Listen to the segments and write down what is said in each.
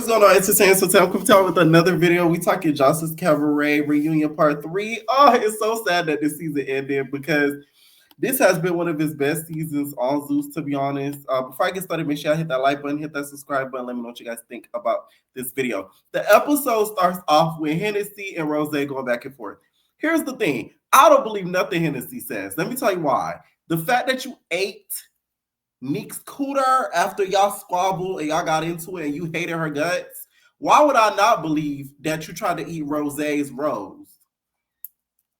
What's going on, Entertainment? So I'm coming out with another video. We talking Jocelyn's Cabaret reunion part 3. Oh, it's so sad that this season ended because this has been one of his best seasons on Zeus, to be honest. Before I get started, make sure I hit that like button, hit that subscribe button. Let me know what you guys think about this video. The episode starts off with Hennessy and Rose going back and forth. Here's the thing. I don't believe nothing Hennessy says. Let me tell you why. The fact that you ate Nick's cooter after y'all squabbled and y'all got into it and you hated her guts, why would I not believe that you tried to eat Rose's rose?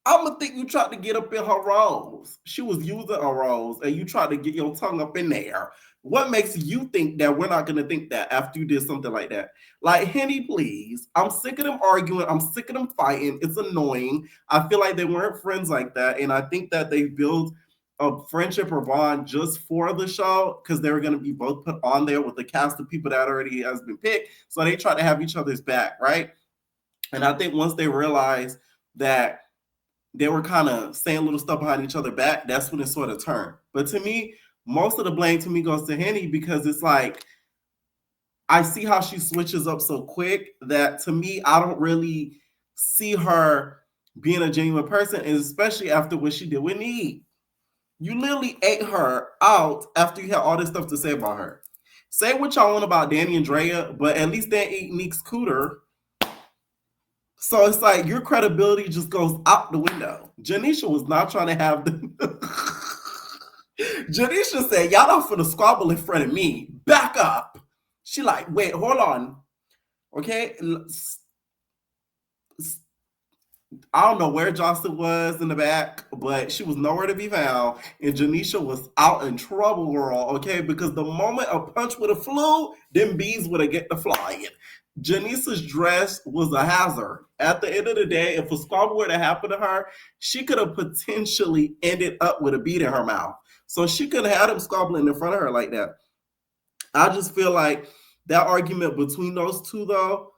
I'm gonna think you tried to get up in her rose. She was using a rose and you tried to get your tongue up in there. What makes you think that we're not gonna think that after you did something like that? Like, Henny, please. I'm sick of them arguing. I'm sick of them fighting. It's annoying. I feel like they weren't friends like that. And I think that they built a friendship or bond just for the show because they were going to be both put on there with the cast of people that already has been picked. So they try to have each other's back, right? And I think once they realized that they were kind of saying little stuff behind each other back, that's when it sort of turned. But to me, most of the blame to me goes to Henny because it's like, I see how she switches up so quick that to me, I don't really see her being a genuine person, and especially after what she did with Neat. You literally ate her out after you had all this stuff to say about her. Say what y'all want about Danny and Drea, but at least they ate Nick's cooter. So it's like your credibility just goes out the window. Janisha was not trying to have the... Janisha said, y'all not finna squabble in front of me. Back up. She like, wait, hold on. Okay? I don't know where Jocelyn was in the back, but she was nowhere to be found. And Janisha was out in trouble, girl, okay? Because the moment a punch would have flew, them bees would have get to flying. Janisha's dress was a hazard. At the end of the day, if a squabble were to happen to her, she could have potentially ended up with a bead in her mouth. So she could have had him squabbling in front of her like that. I just feel like that argument between those two, though,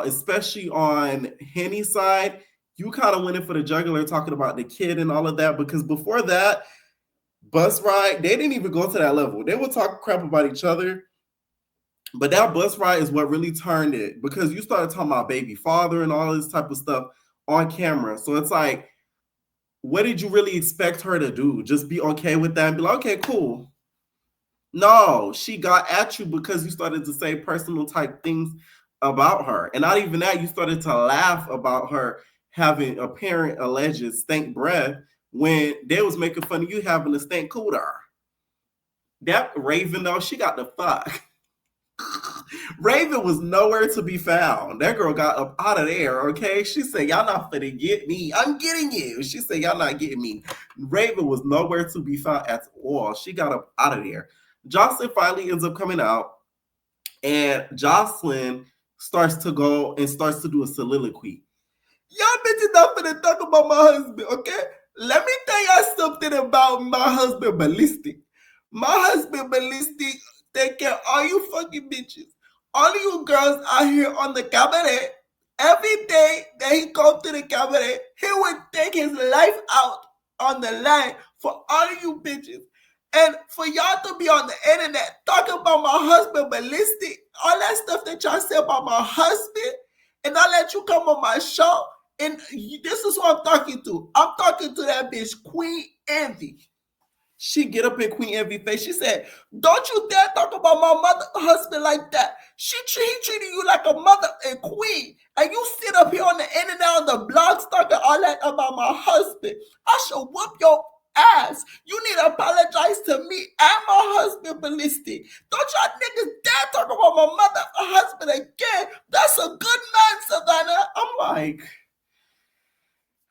especially on Henny's side, you kind of went in for the jugular talking about the kid and all of that, because before that bus ride, they didn't even go to that level. They would talk crap about each other, but that bus ride is what really turned it, because you started talking about baby father and all this type of stuff on camera. So it's like, what did you really expect her to do? Just be okay with that and be like, okay, cool. No, she got at you because you started to say personal type things about her. And not even that, you started to laugh about her having a parent alleged stank breath when they was making fun of you having a stank cooter. That Raven, though, she got the fuck. Raven was nowhere to be found. That girl got up out of there, okay? She said, y'all not finna get me. I'm getting you. She said, y'all not getting me. Raven was nowhere to be found at all. She got up out of there. Jocelyn finally ends up coming out, and Jocelyn starts to go and starts to do a soliloquy. Y'all bitches not finna talk about my husband, okay? Let me tell y'all something about my husband, Ballistic. My husband, Ballistic, take care of all you fucking bitches. All of you girls out here on the cabaret, every day that he go to the cabaret, he would take his life out on the line for all of you bitches. And for y'all to be on the internet talking about my husband, Ballistic, all that stuff that y'all say about my husband, and I let you come on my show, and this is who I'm talking to. I'm talking to that bitch, Queen Envy. She get up in Queen Envy face. She said, don't you dare talk about my mother husband like that. He treated you like a mother and queen. And you sit up here on the internet on the blogs talking all that about my husband. I should whoop your ass. You need to apologize to me and my husband, Ballistic. Don't y'all niggas dare talk about my mother husband again. That's a good man, Savannah. I'm like,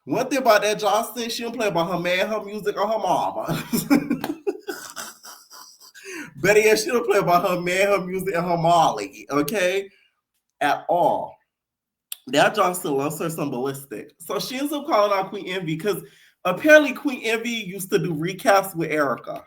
one thing about that Jocelyn, she don't play about her man, her music, or her mama. Better yet, she don't play about her man, her music, and her Molly, okay? At all. That Jocelyn loves her some Ballistic. So she ends up calling out Queen Envy because apparently Queen Envy used to do recaps with Erica.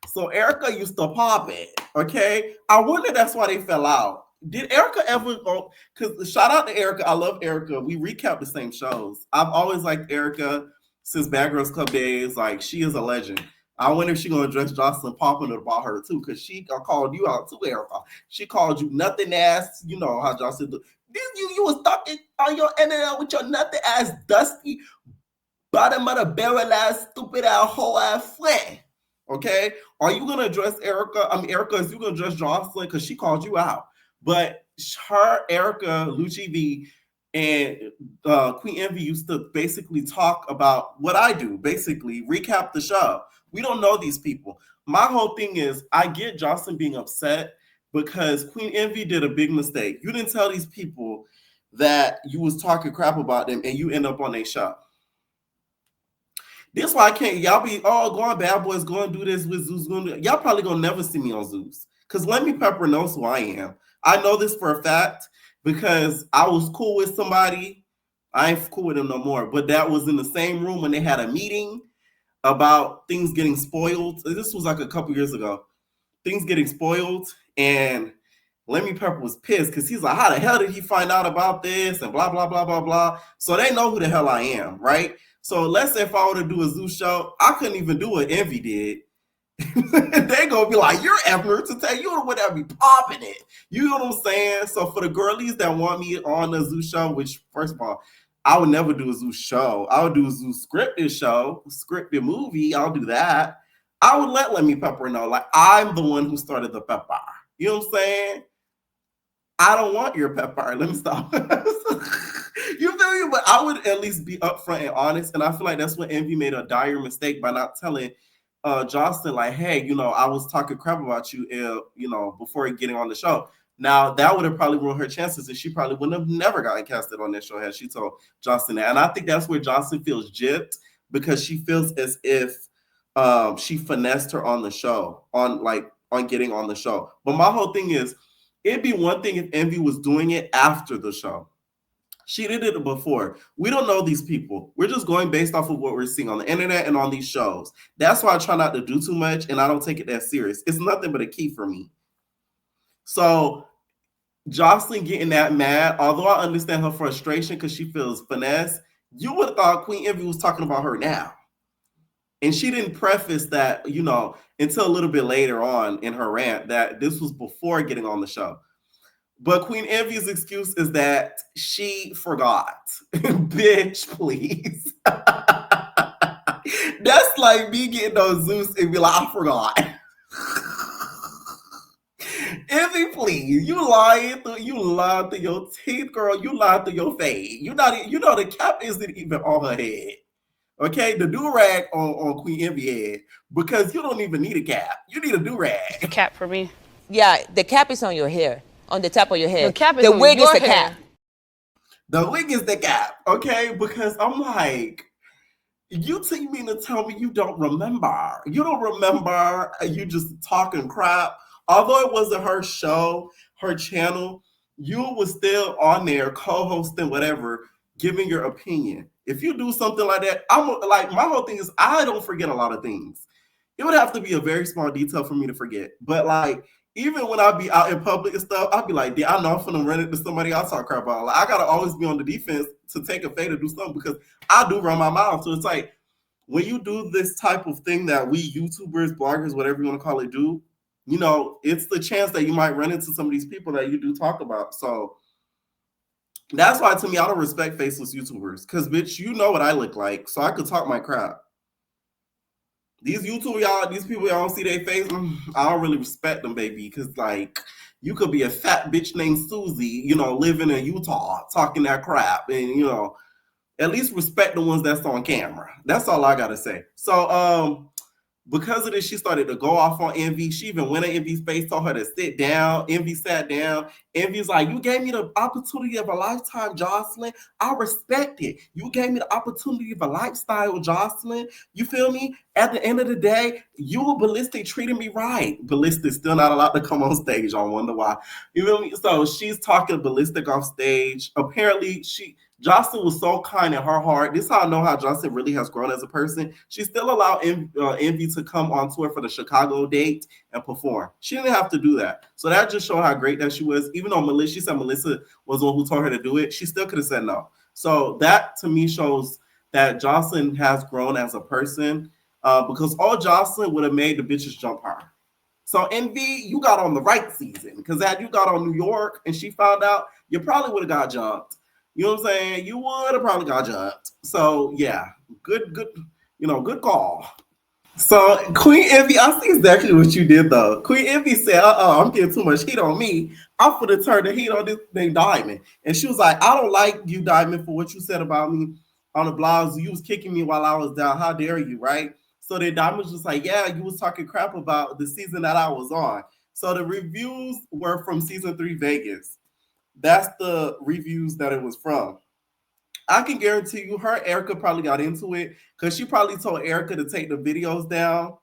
So Erica used to pop it, okay? I wonder that's why they fell out. Did Erica ever go? Because shout out to Erica. I love Erica. We recap the same shows. I've always liked Erica since Bad Girls Club days. Like, she is a legend. I wonder if she gonna address Jocelyn popping about her too, because she called you out too, Erica. She called you nothing ass. You know how Jocelyn do. You was talking on your internet with your nothing ass dusty bottom of the barrel ass stupid ass whole ass friend. Okay, are you gonna address Erica? I mean, Erica, is you gonna address Jocelyn because she called you out? But her, Erica, Lucci V, and Queen Envy used to basically talk about what I do, basically recap the show. We don't know these people. My whole thing is I get Jocelyn being upset because Queen Envy did a big mistake. You didn't tell these people that you was talking crap about them and you end up on their show. This why I can't. Y'all be going bad boys, going do this with Zeus. Y'all probably gonna never see me on Zeus. Cause Let Me Pepper knows who I am. I know this for a fact because I was cool with somebody. I ain't cool with them no more. But that was in the same room when they had a meeting about things getting spoiled. This was like a couple years ago. Things getting spoiled, and Let Me Pepper was pissed because he's like, how the hell did he find out about this? And blah, blah, blah, blah, blah. So they know who the hell I am, right? So let's say if I were to do a Zeus show, I couldn't even do what Envy did. They gonna be like, you're Ever to tell you would have be popping it. You know what I'm saying? So for the girlies that want me on the Zeus show, which first of all, I would never do a Zeus show. I would do a Zeus scripted show, scripted movie. I'll do that. I would let Me Pepper know, like, I'm the one who started the pepper. You know what I'm saying? I don't want your pepper. Let me stop. You feel me? But I would at least be upfront and honest. And I feel like that's what Envy made a dire mistake by not telling Jocelyn, like, hey, I was talking crap about you, before getting on the show. Now, that would have probably ruined her chances, and she probably wouldn't have never gotten casted on that show had she told Jocelyn that. And I think that's where Jocelyn feels gypped because she feels as if she finessed her on the show, on getting on the show. But my whole thing is, it'd be one thing if Envy was doing it after the show. She did it before. We don't know these people. We're just going based off of what we're seeing on the internet and on these shows. That's why I try not to do too much, and I don't take it that serious. It's nothing but a key for me. So Jocelyn getting that mad, although I understand her frustration because she feels finesse, you would have thought Queen Envy was talking about her now. And she didn't preface that, until a little bit later on in her rant, that this was before getting on the show. But Queen Envy's excuse is that she forgot. Bitch, please. That's like me getting on Zeus and be like, I forgot. Envy, please. You lying through your teeth, girl. You lied through your face. You know the cap isn't even on her head. Okay, the do-rag on Queen Envy head, because you don't even need a cap. You need a do-rag. A cap for me. Yeah, the cap is on your hair, on the top of your head. The cap is on wig your is the hair. cap. The wig is the cap, okay? Because I'm like, you mean to tell me you don't remember? You don't remember? You just talking crap. Although it wasn't her show, her channel, you was still on there co-hosting whatever, giving your opinion. If you do something like that, I'm like, my whole thing is I don't forget a lot of things. It would have to be a very small detail for me to forget. But like, even when I be out in public and stuff, I'll be like, I know I'm finna run into somebody I'll talk crap about. Like, I gotta always be on the defense to take a fade to do something because I do run my mouth. So it's like, when you do this type of thing that we YouTubers, bloggers, whatever you want to call it, do, it's the chance that you might run into some of these people that you do talk about. So that's why, to me, I don't respect faceless YouTubers. Because, bitch, you know what I look like. So I could talk my crap. These YouTubers, these people, y'all don't see their face. I don't really respect them, baby. Because, like, you could be a fat bitch named Susie, living in Utah, talking that crap. And, at least respect the ones that's on camera. That's all I got to say. So, because of this, she started to go off on Envy. She even went in Envy's face, told her to sit down. Envy sat down. Envy's like, you gave me the opportunity of a lifetime, Jocelyn. I respect it. You gave me the opportunity of a lifestyle, Jocelyn. You feel me? At the end of the day, you and Ballistic treated me right. Ballistic still not allowed to come on stage. I wonder why. You feel me? So she's talking Ballistic off stage. Apparently, Jocelyn was so kind in her heart. This is how I know how Jocelyn really has grown as a person. She still allowed Envy to come on tour for the Chicago date and perform. She didn't have to do that. So that just showed how great that she was. Even though she said Melissa was the one who told her to do it, she still could have said no. So that, to me, shows that Jocelyn has grown as a person. because all Jocelyn would have made the bitches jump her. So Envy, you got on the right season because had you got on New York and she found out, you probably would have got jumped. You know what I'm saying? You would have probably got jumped. So yeah, good, good call. So Queen Envy, I see exactly what you did though. Queen Envy said, I'm getting too much heat on me. I'm finna turn the heat on this thing Diamond. And she was like, I don't like you, Diamond, for what you said about me on the blogs. You was kicking me while I was down. How dare you, right? So then Diamond was just like, yeah, you was talking crap about the season that I was on. So the reviews were from season 3 Vegas. That's the reviews that it was from. I can guarantee you her Erica probably got into it because she probably told Erica to take the videos down,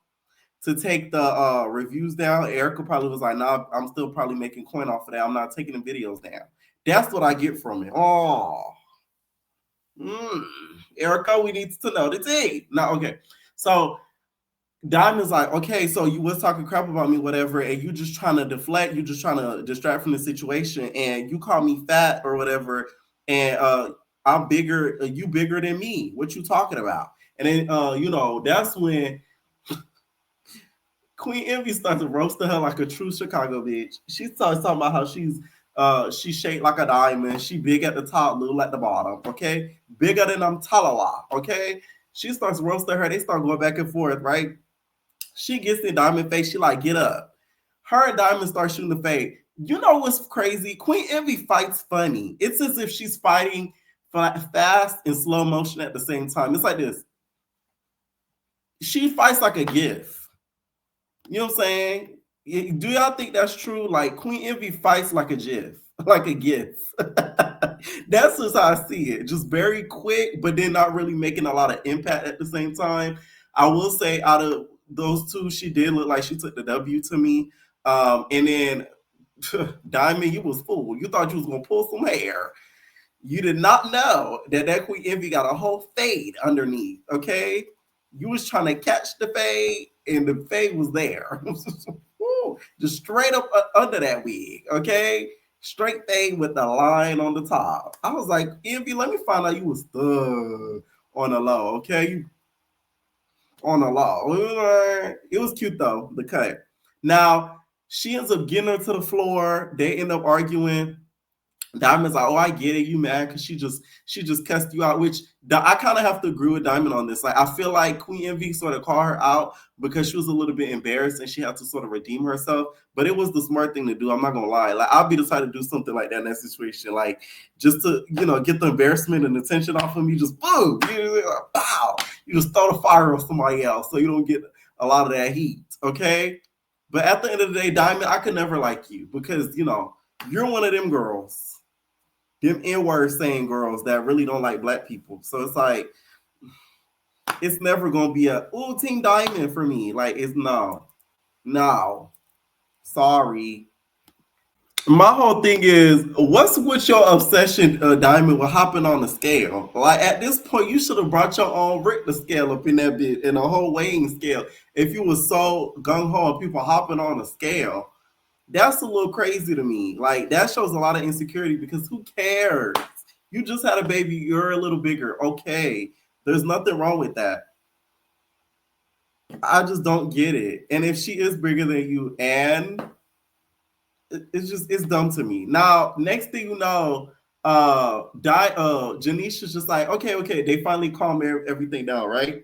to take the reviews down. Erica probably was like, nah, I'm still probably making coin off of that. I'm not taking the videos down. That's what I get from it. Oh, Erica, we need to know the tea. No, okay. So Diamond's like, okay, so you was talking crap about me, whatever, and you just trying to deflect, you just trying to distract from the situation, and you call me fat or whatever, and I'm bigger, you bigger than me. What you talking about? And then that's when Queen Envy starts roasting her like a true Chicago bitch. She starts talking about how she's shaped like a diamond. She big at the top, little at the bottom. Okay, bigger than I'm Talawa. Okay, she starts roasting her. They start going back and forth, right? She gets in Diamond face. She like, get up. Her and Diamond start shooting the fade. You know what's crazy? Queen Envy fights funny. It's as if she's fighting fast and slow motion at the same time. It's like this. She fights like a GIF. You know what I'm saying? Do y'all think that's true? Like Queen Envy fights like a GIF, like a GIF. That's just how I see it. Just very quick, but then not really making a lot of impact at the same time. I will say, out of those two, she did look like she took the W to me. And then Diamond, you was fooled. You thought you was gonna pull some hair. You did not know that Queen Envy got a whole fade underneath. Okay, you was trying to catch the fade, and the fade was there. Just straight up under that wig. Okay, straight fade with the line on the top. I was like, Envy, let me find out you was on the low. Okay, on the low. It was cute though, the cut. Now she ends up getting her to the floor. They end up arguing. Diamond's like, oh, I get it, you mad because she just cussed you out. Which I kind of have to agree with Diamond on this. Like, I feel like Queen Envy sort of called her out because she was a little bit embarrassed and she had to sort of redeem herself. But it was the smart thing to do. I'm not gonna lie. Like, I'll be the type to do something like that in that situation, like just to get the embarrassment and attention off of me. Just boom, pow. You just throw the fire on somebody else so you don't get a lot of that heat. Okay. But at the end of the day, Diamond, I could never like you because you're one of them girls, them N-word saying girls that really don't like black people. So it's like, it's never gonna be a Team Diamond for me. Like, it's no, sorry. My whole thing is, what's with your obsession, Diamond, with hopping on the scale? Like, at this point, you should have brought your own Richter scale up in that bit, and a whole weighing scale. If you were so gung ho and people hopping on a scale, that's a little crazy to me. Like, that shows a lot of insecurity because who cares? You just had a baby. You're a little bigger. Okay. There's nothing wrong with that. I just don't get it. And if she is bigger than you, and it's dumb to me. Now, next thing you know, Janisha's just like, okay. They finally calm everything down, right?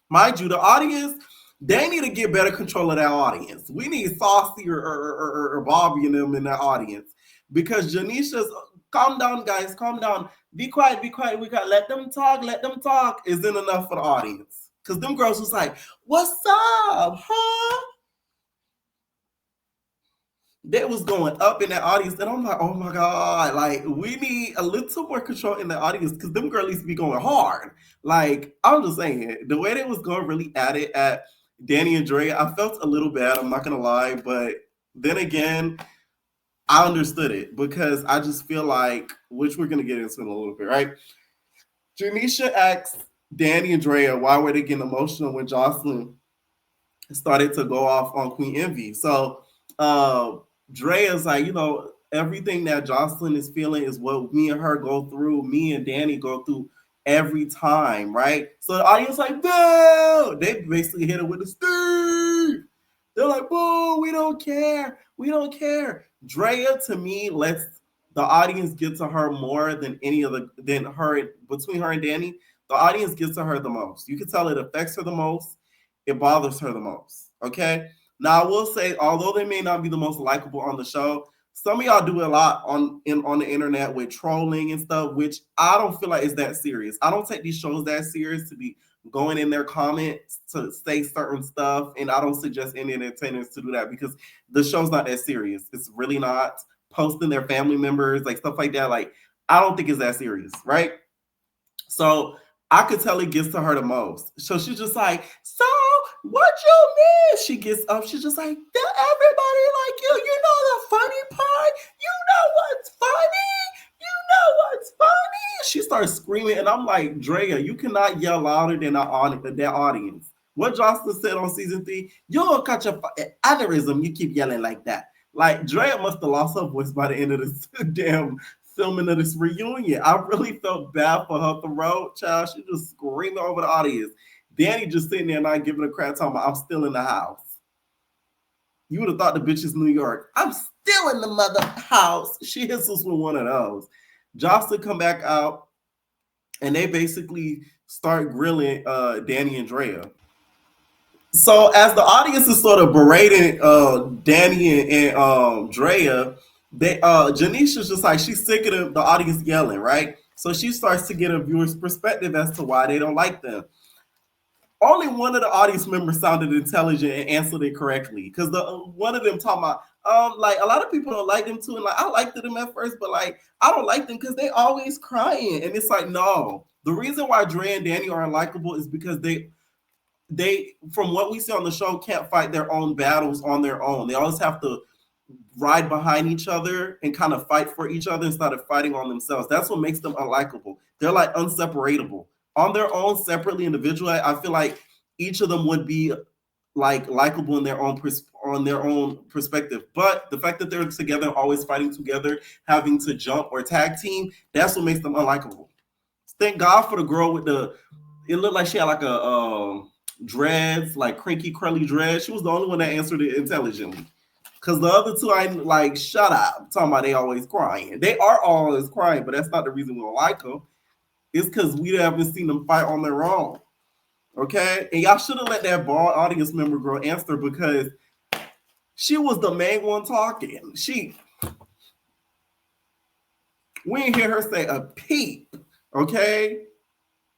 Mind you, the audience, they need to get better control of that audience. We need Saucy or Bobby and them in that audience because Janisha's calm down, guys, calm down. Be quiet. We got let them talk isn't enough for the audience. Because them girls was like, what's up, huh? That was going up in that audience, and I'm like, oh my god, like we need a little more control in the audience because them girlies be going hard. Like, I'm just saying, the way they was going really at it at Danny and Drea, I felt a little bad. I'm not gonna lie, but then again, I understood it because I just feel like, which we're gonna get into in a little bit, right? Janisha asked Danny and Drea why were they getting emotional when Jocelyn started to go off on Queen Envy. So Drea's like, everything that Jocelyn is feeling is what me and her go through, me and Danny go through every time, right? So the audience like, no, they basically hit it with the Steve. They're like, boo, we don't care. We don't care. Drea, to me, lets the audience get to her more than between her and Danny. The audience gets to her the most. You can tell it affects her the most. It bothers her the most. Okay. Now I will say, although they may not be the most likable on the show, some of y'all do a lot on the internet with trolling and stuff, which I don't feel like is that serious. I don't take these shows that serious to be going in their comments to say certain stuff, and I don't suggest any entertainers to do that because the show's not that serious. It's really not. Posting their family members, like stuff like that, like I don't think it's that serious, right? So I could tell it gets to her the most. So she's just like, so what you mean? She gets up, she's just like, everybody like you. You know the funny part? You know what's funny? You know what's funny? She starts screaming, and I'm like, Drea, you cannot yell louder than that audience. What Jocelyn said on season 3, you'll catch a aneurysm. You keep yelling like that. Like, Drea must have lost her voice by the end of this damn filming of this reunion. I really felt bad for her throat, child. She just screaming over the audience. Danny just sitting there not giving a crap, talking about, I'm still in the house. You would have thought the bitch is New York. I'm still in the mother house. She hits us with one of those. Jocelyn come back out, and they basically start grilling Danny and Drea. So as the audience is sort of berating Danny and Drea, Janisha's just like, she's sick of the audience yelling, right? So she starts to get a viewer's perspective as to why they don't like them. Only one of the audience members sounded intelligent and answered it correctly, because one of them talking about like a lot of people don't like them too, and like I liked them at first, but like I don't like them because they always crying, and it's like, no, the reason why Drea and Danny are unlikable is because they from what we see on the show can't fight their own battles on their own. They always have to ride behind each other and kind of fight for each other instead of fighting on themselves. That's what makes them unlikable. They're like unseparatable on their own, separately, individually. I feel like each of them would be like likable in their own perspective, but the fact that they're together, always fighting together, having to jump or tag team, that's what makes them unlikable. Thank God for the girl with it looked like she had like a dreads, like cranky curly dreads. She was the only one that answered it intelligently. Because the other two, I like, shut up. I'm talking about they always crying. They are always crying, but that's not the reason we don't like them. It's because we haven't seen them fight on their own. Okay? And y'all should have let that bald audience member girl answer, because she was the main one talking. We didn't hear her say a peep. Okay?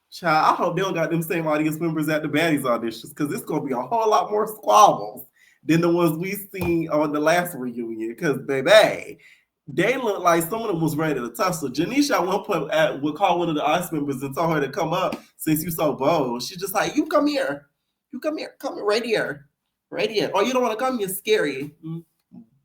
Child, I hope they don't got them same audience members at the baddies auditions, because it's going to be a whole lot more squabbles than the ones we seen on the last reunion. Because, baby, they look like some of them was ready to tussle. Janisha at one point would call one of the audience members and tell her to come up since you so bold. She's just like, you come here. You come here. Come right here. Right here. Oh, you don't want to come? You're scary.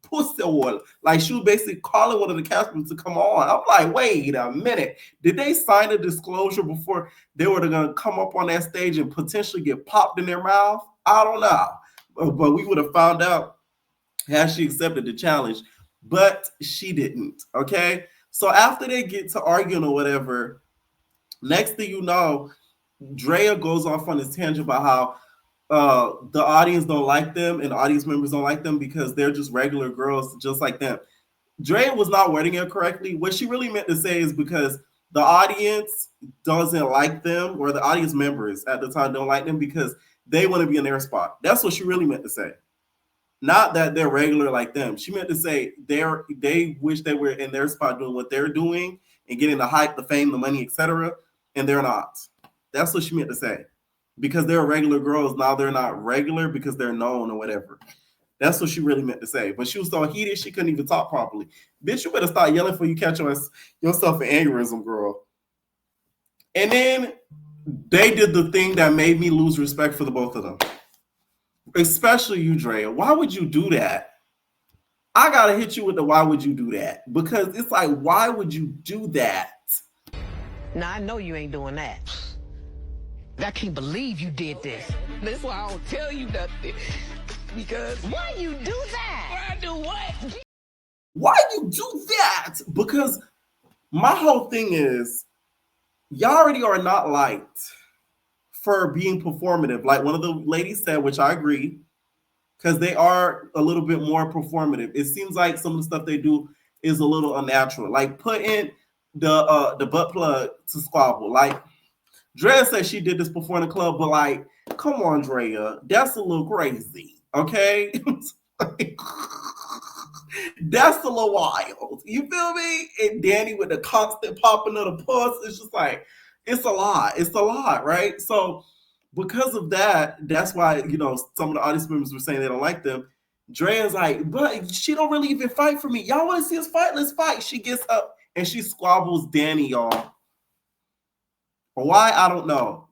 Pussy wall. Like, she was basically calling one of the cast members to come on. I'm like, wait a minute. Did they sign a disclosure before they were going to come up on that stage and potentially get popped in their mouth? I don't know. But we would have found out had she accepted the challenge. But she didn't. Okay? So after they get to arguing or whatever, next thing you know, Drea goes off on this tangent about how the audience don't like them and the audience members don't like them because they're just regular girls just like them. Drea was not wording it correctly. What she really meant to say is because the audience doesn't like them, or the audience members at the time don't like them because they want to be in their spot. That's what she really meant to say. Not that they're regular like them. She meant to say they wish they were in their spot doing what they're doing and getting the hype, the fame, the money, etc. And they're not. That's what she meant to say. Because they're regular girls, now they're not regular because they're known or whatever. That's what she really meant to say. But she was so heated, she couldn't even talk properly. Bitch, you better start yelling before you catch yourself an aneurysm, girl. And then they did the thing that made me lose respect for the both of them. Especially you, Drea. Why would you do that? I gotta hit you with the why would you do that? Because it's like, why would you do that? Now, I know you ain't doing that. I can't believe you did this. That's why I don't tell you nothing. Because Why you do that? why I do what? Why you do that? Because my whole thing is, y'all already are not liked for being performative. Like one of the ladies said, which I agree, because they are a little bit more performative. It seems like some of the stuff they do is a little unnatural. Like putting the butt plug to squabble. Like Drea said she did this before in the club, but like, come on, Drea, that's a little crazy. Okay. That's a little wild. You feel me? And Danny with the constant popping of the puss, it's just like, it's a lot. It's a lot, right? So because of that, that's why, some of the audience members were saying they don't like them. Drea's like, but she don't really even fight for me. Y'all want to see us fight? Let's fight. She gets up and she squabbles Danny, y'all. Why? I don't know.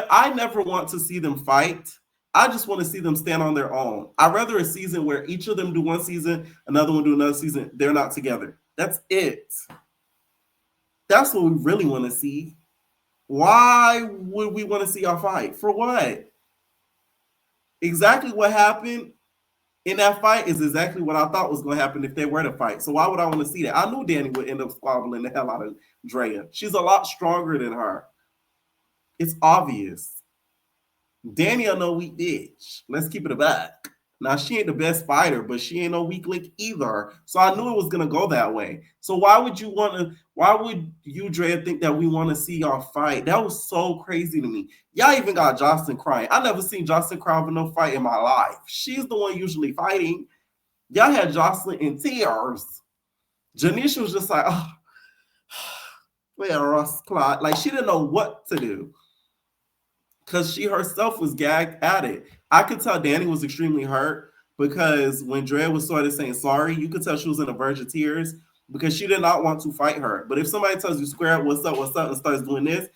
I never want to see them fight. I just want to see them stand on their own. I'd rather a season where each of them do one season, another one do another season. They're not together. That's it. That's what we really want to see. Why would we want to see y'all fight? For what? Exactly what happened in that fight is exactly what I thought was going to happen if they were to fight. So why would I want to see that? I knew Danny would end up squabbling the hell out of Drea. She's a lot stronger than her. It's obvious. Danny a no weak bitch. Let's keep it a back. Now she ain't the best fighter, but she ain't no weak link either. So I knew it was gonna go that way. So why would you, Drea, think that we want to see y'all fight? That was so crazy to me. Y'all even got Jocelyn crying. I never seen Jocelyn cry over no fight in my life. She's the one usually fighting. Y'all had Jocelyn in tears. Janisha was just like, oh, well, Ross Clyde. Like she didn't know what to do. Because she herself was gagged at it. I could tell Danny was extremely hurt because when Drea was sort of saying sorry, you could tell she was in a verge of tears because she did not want to fight her. But if somebody tells you square up, what's up, and starts doing this,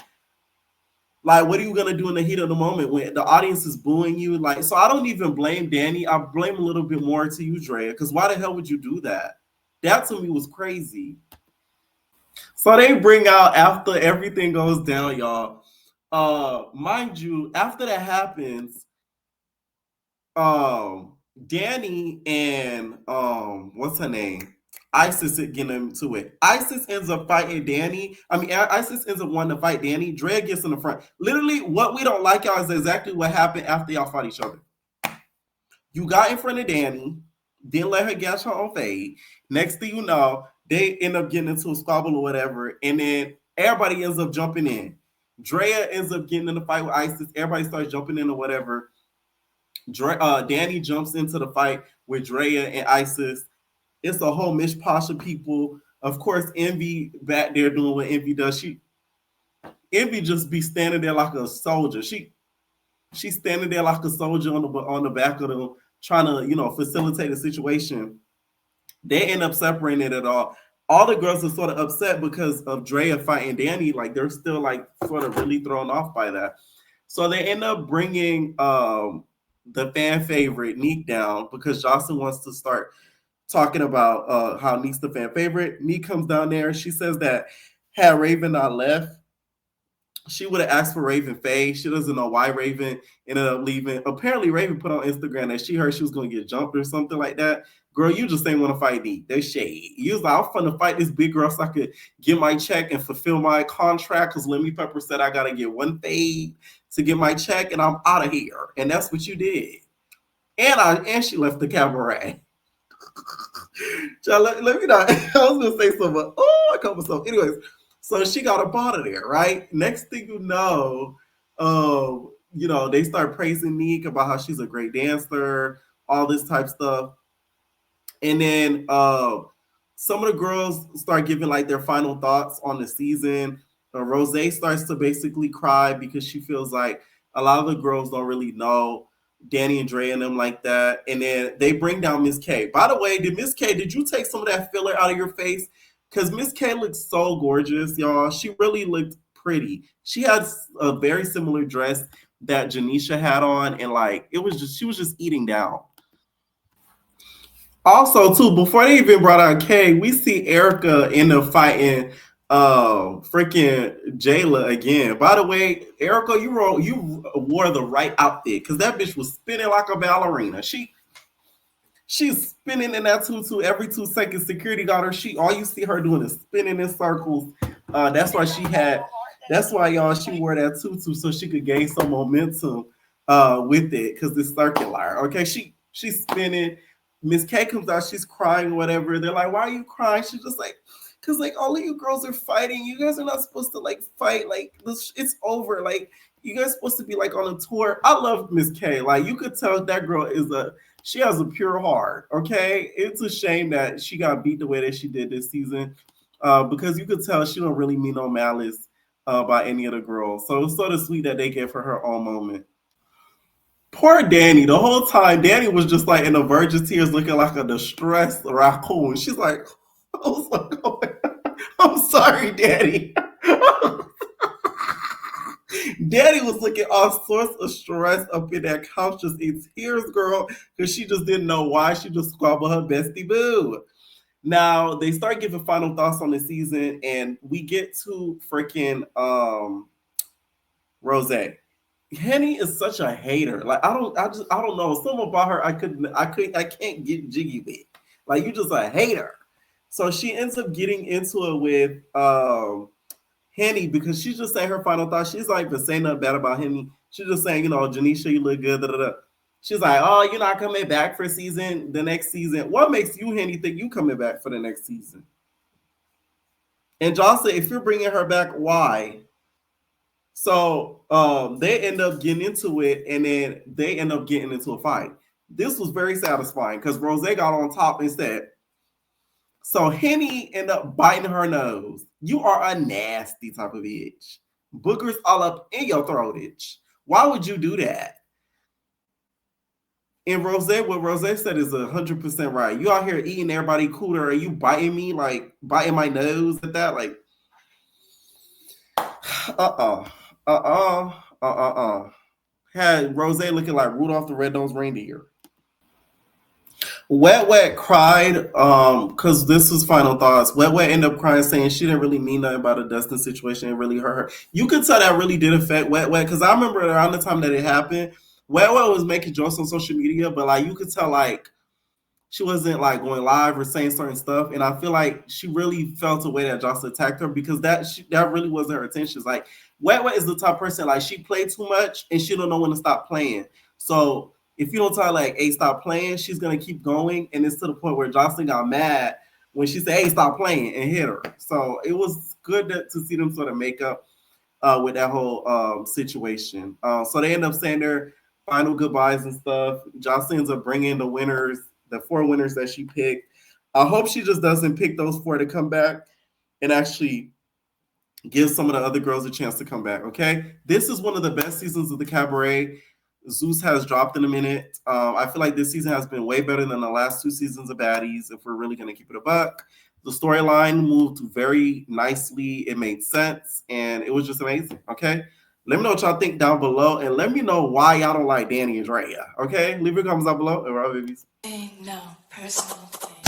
like, what are you going to do in the heat of the moment when the audience is booing you? Like, so I don't even blame Danny. I blame a little bit more to you, Drea, because why the hell would you do that? That to me was crazy. So they bring out after everything goes down, y'all. Mind you, after that happens, Danny and what's her name? Isis getting into it. Isis ends up fighting Danny. Isis ends up wanting to fight Danny. Drea gets in the front. Literally, what we don't like, y'all, is exactly what happened after y'all fought each other. You got in front of Danny, didn't let her catch her own fade. Next thing you know, they end up getting into a squabble or whatever, and then everybody ends up jumping in. Drea ends up getting in the fight with Isis. Everybody starts jumping in or whatever. Danny jumps into the fight with Drea and Isis. It's a whole mishposh of people. Of course, Envy back there doing what Envy does. Envy just be standing there like a soldier. She's standing there like a soldier on the back of them, trying to facilitate a situation. They end up separating it all. All the girls are sort of upset because of Drea fighting Danny. Like they're still like sort of really thrown off by that. So they end up bringing the fan favorite Neek down because Jocelyn wants to start talking about how Neek's the fan favorite. Neek comes down there. She says that had Raven not left, she would have asked for Raven Faye. She doesn't know why Raven ended up leaving. Apparently, Raven put on Instagram that she heard she was going to get jumped or something like that. Girl, you just ain't want to fight me. That's shade. You was like, I'm fun to fight this big girl so I could get my check and fulfill my contract because Lemmy Pepper said I got to get one fade to get my check and I'm out of here. And that's what you did. And she left the cabaret. Let me not. I was going to say something. Oh, I cut myself. Anyways. So she got up out of there, right? Next thing you know, they start praising Neek about how she's a great dancer, all this type stuff. And then some of the girls start giving like their final thoughts on the season. Rose starts to basically cry because she feels like a lot of the girls don't really know Danny and Drea and them like that. And then they bring down Miss K. By the way, did you take some of that filler out of your face? Because Miss K looked so gorgeous, y'all. She really looked pretty. She had a very similar dress that Janisha had on, and like she was just eating down. Also, too, before they even brought out Kay, we see Erica end up fighting freaking Jayla again. By the way, Erica, you wore the right outfit because that bitch was spinning like a ballerina. She's spinning in that tutu every 2 seconds. Security got her. All you see her doing is spinning in circles. That's why she had That's why, y'all, she wore that tutu so she could gain some momentum with it because it's circular. Okay, she's spinning. Miss K comes out, she's crying, or whatever. They're like, "Why are you crying?" She's just like, "Cause like all of you girls are fighting. You guys are not supposed to like fight. Like this, it's over. Like you guys supposed to be like on a tour." I love Miss K. Like you could tell that girl she has a pure heart. Okay, it's a shame that she got beat the way that she did this season, because you could tell she don't really mean no malice by any of the girls. So it's sort of sweet that they gave her her own moment. Poor Danny. The whole time, Danny was just like in the verge of tears, looking like a distressed raccoon. She's like, I was like, oh, I'm sorry, Danny. Danny was looking all sorts of stress up in that couch, just in tears, girl, because she just didn't know why. She just squabbled her bestie boo. Now they start giving final thoughts on the season, and we get to freaking Rose. Henny is such a hater. Like I don't know. Something about her I can't get jiggy with. Like you just a hater. So she ends up getting into it with Henny because she's just saying her final thought. She's like, but saying nothing bad about Henny. She's just saying, Janisha, you look good. Da, da, da. She's like, oh, you're not coming back for the next season. What makes you, Henny, think you coming back for the next season? And Jocelyn, if you're bringing her back, why? So they end up getting into it, and then they end up getting into a fight. This was very satisfying because Rose got on top instead. So Henny ended up biting her nose. You are a nasty type of bitch. Boogers all up in your throatage. Why would you do that? And what Rose said is 100% right. You out here eating everybody cooler, and you biting me, like biting my nose at that, like, Had Rose looking like Rudolph the Red-Nosed Reindeer. Wet cried because this was final thoughts. Wet ended up crying, saying she didn't really mean nothing about a Dustin situation. It really hurt her. You could tell that really did affect Wet because I remember around the time that it happened, Wet was making jokes on social media, but like you could tell like she wasn't like going live or saying certain stuff, and I feel like she really felt a way that Jocelyn attacked her because that really wasn't her intentions. Like Wet is the type of person like she played too much and she don't know when to stop playing. So if you don't tell her like, hey, stop playing, she's gonna keep going, and it's to the point where Jocelyn got mad when she said, hey, stop playing, and hit her. So it was good to see them sort of make up with that whole situation. So they end up saying their final goodbyes and stuff. Jocelyn ends up bringing the winners, the 4 winners that she picked. I hope she just doesn't pick those 4 to come back and actually give some of the other girls a chance to come back, okay? This is one of the best seasons of the Cabaret. Zeus has dropped in a minute. I feel like this season has been way better than the last 2 seasons of Baddies, if we're really going to keep it a buck. The storyline moved very nicely. It made sense, and it was just amazing, okay? Let me know what y'all think down below, and let me know why y'all don't like Danny and Drea, okay? Leave your comments down below. All right, babies. No personal thing.